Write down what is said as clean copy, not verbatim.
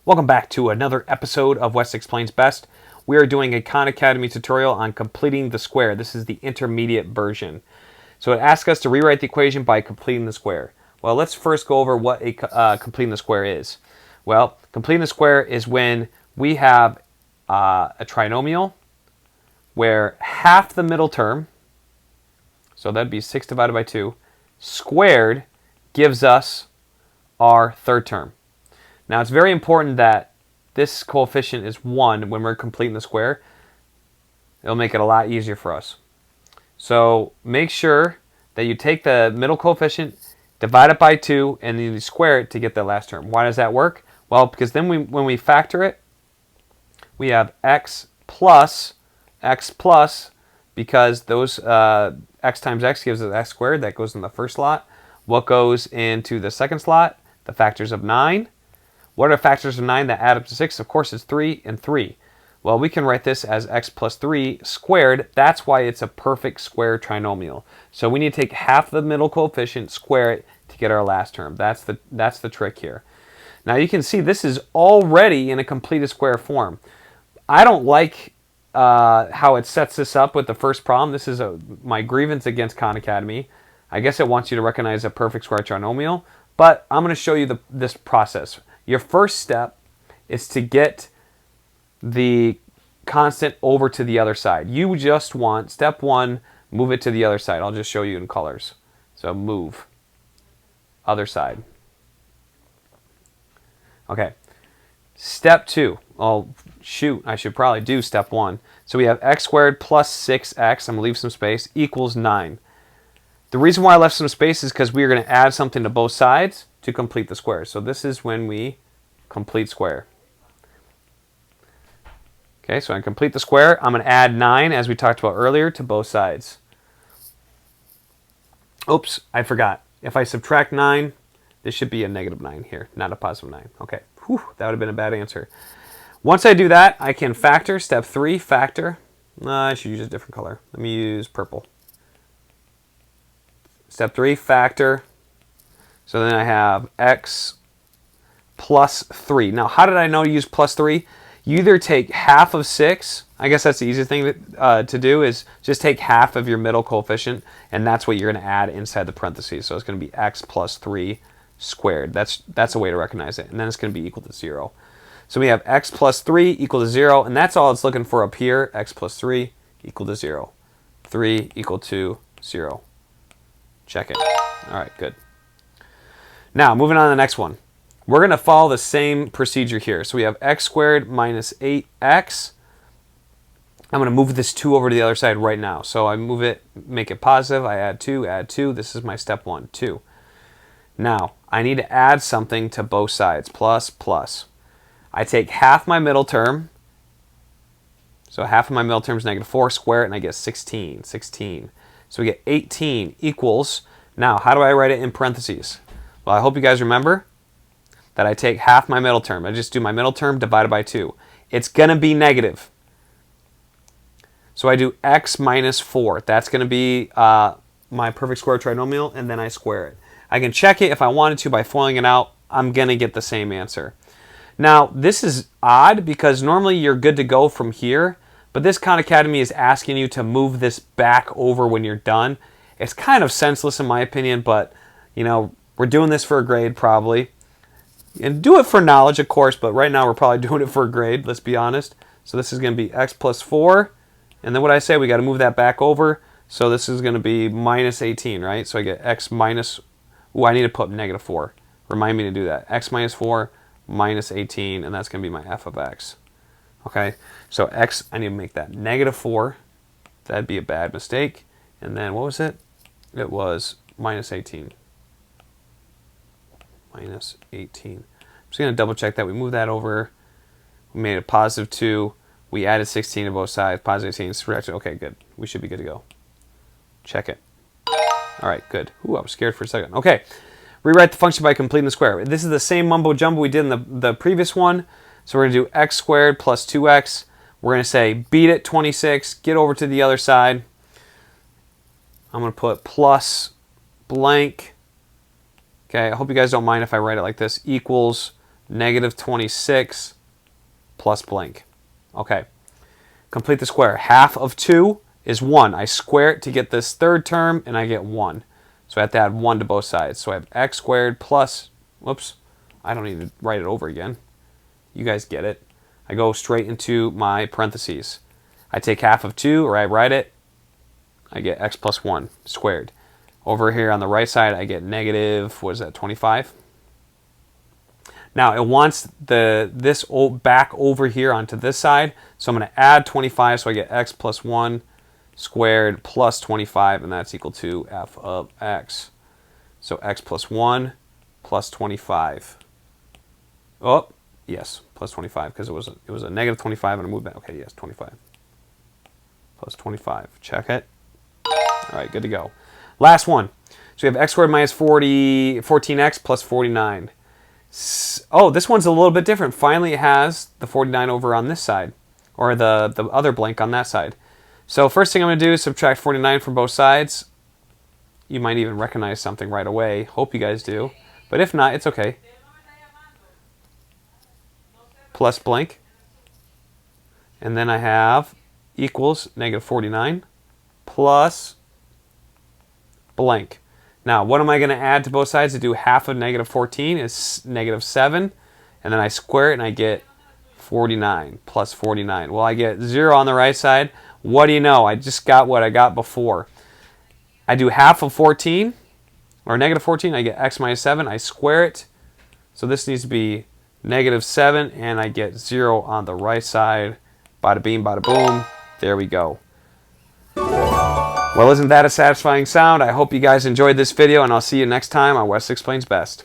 Welcome back to another episode of Wes Explains Best. We are doing a Khan Academy tutorial on completing the square. This is the intermediate version. So it asks us to rewrite the equation by completing the square. Well, let's first go over what completing the square is. Well, completing the square is when we have a trinomial where half the middle term, so that'd be 6 divided by 2, squared gives us our third term. Now, it's very important that this coefficient is 1 when we're completing the square. It'll make it a lot easier for us. So make sure that you take the middle coefficient, divide it by 2, and then you square it to get the last term. Why does that work? Well, because then when we factor it, we have x plus, because those x times x gives us x squared. That goes in the first slot. What goes into the second slot? The factors of 9. What are factors of 9 that add up to 6? Of course, it's 3 and 3. Well, we can write this as x plus 3 squared. That's why it's a perfect square trinomial. So we need to take half the middle coefficient, square it to get our last term. That's the trick here. Now you can see this is already in a completed square form. I don't like how it sets this up with the first problem. This is my grievance against Khan Academy. I guess it wants you to recognize a perfect square trinomial, but I'm going to show you this process. Your first step is to get the constant over to the other side. You just want, step 1, move it to the other side. I'll just show you in colors. So move, other side. Okay. Step 2. Oh, shoot, I should probably do step 1. So we have x squared plus 6x, I'm going to leave some space, equals 9. The reason why I left some space is because we are going to add something to both sides to complete the square. So this is when we complete square. Okay, so I complete the square. I'm going to add 9, as we talked about earlier, to both sides. Oops, I forgot. If I subtract 9, this should be a negative 9 here, not a positive 9. Okay, whew, that would have been a bad answer. Once I do that, I can factor. Step 3, factor. I should use a different color. Let me use purple. Step 3, factor. So then I have x plus 3. Now, how did I know to use plus 3? You either take half of 6. I guess that's the easiest thing to do is just take half of your middle coefficient, and that's what you're going to add inside the parentheses. So it's going to be x plus 3 squared. That's a way to recognize it. And then it's going to be equal to 0. So we have x plus 3 equal to 0, and that's all it's looking for up here. X plus 3 equal to 0. 3 equal to 0. Check it. All right, good. Now, moving on to the next one. We're going to follow the same procedure here. So we have x squared minus 8x. I'm going to move this 2 over to the other side right now. So I move it, make it positive. I add 2. This is my step 1, 2. Now, I need to add something to both sides, plus, plus. I take half my middle term. So half of my middle term is negative 4, square it, and I get 16. So we get 18 equals, now how do I write it in parentheses? Well, I hope you guys remember that I take half my middle term. I just do my middle term divided by 2. It's going to be negative. So I do x minus 4. That's going to be my perfect square trinomial, and then I square it. I can check it if I wanted to by foiling it out. I'm going to get the same answer. Now, this is odd because normally you're good to go from here, but this Khan Academy is asking you to move this back over when you're done. It's kind of senseless in my opinion, but you know, we're doing this for a grade probably. And do it for knowledge, of course, but right now we're probably doing it for a grade, let's be honest. So this is going to be x plus 4, and then what I say, we got to move that back over. So this is going to be minus 18, right? So I get x minus, I need to put negative 4. Remind me to do that. X minus 4 minus 18, and that's going to be my f of x. Okay, so x, I need to make that negative 4. That'd be a bad mistake. And then what was it? It was minus 18. Minus 18. I'm just going to double check that. We moved that over. We made it positive 2. We added 16 to both sides. Positive 18. Subtraction. Okay, good. We should be good to go. Check it. All right, good. Ooh, I was scared for a second. Okay, rewrite the function by completing the square. This is the same mumbo jumbo we did in the previous one. So we're going to do x squared plus 2x. We're going to say beat it, 26. Get over to the other side. I'm going to put plus blank. Okay, I hope you guys don't mind if I write it like this. Equals negative 26 plus blank. Okay. Complete the square. Half of 2 is 1. I square it to get this third term, and I get 1. So I have to add 1 to both sides. So I have x squared plus, whoops, I don't need to write it over again. You guys get it. I go straight into my parentheses. I take half of 2, or I write it. I get x plus 1 squared. Over here on the right side, I get negative, what is that, 25? Now, it wants this back over here onto this side, so I'm going to add 25, so I get x plus 1 squared plus 25, and that's equal to f of x. So x plus 1 plus 25. Oh, yes, plus 25, because it was a negative 25 and I moved that. Okay, yes, 25. Plus 25. Check it. All right, good to go. Last one. So we have x squared minus 14x plus 49. Oh, this one's a little bit different. Finally, it has the 49 over on this side, or the other blank on that side. So first thing I'm going to do is subtract 49 from both sides. You might even recognize something right away. Hope you guys do. But if not, it's okay. Plus blank. And then I have equals negative 49 plus blank. Now, what am I going to add to both sides to do half of negative 14 is negative 7. And then I square it and I get 49 plus 49. Well, I get 0 on the right side. What do you know? I just got what I got before. I do half of 14, or negative 14. I get x minus 7. I square it. So this needs to be negative 7, and I get 0 on the right side. Bada beam, bada boom. There we go. Well, isn't that a satisfying sound? I hope you guys enjoyed this video, and I'll see you next time on Wes Explains Best.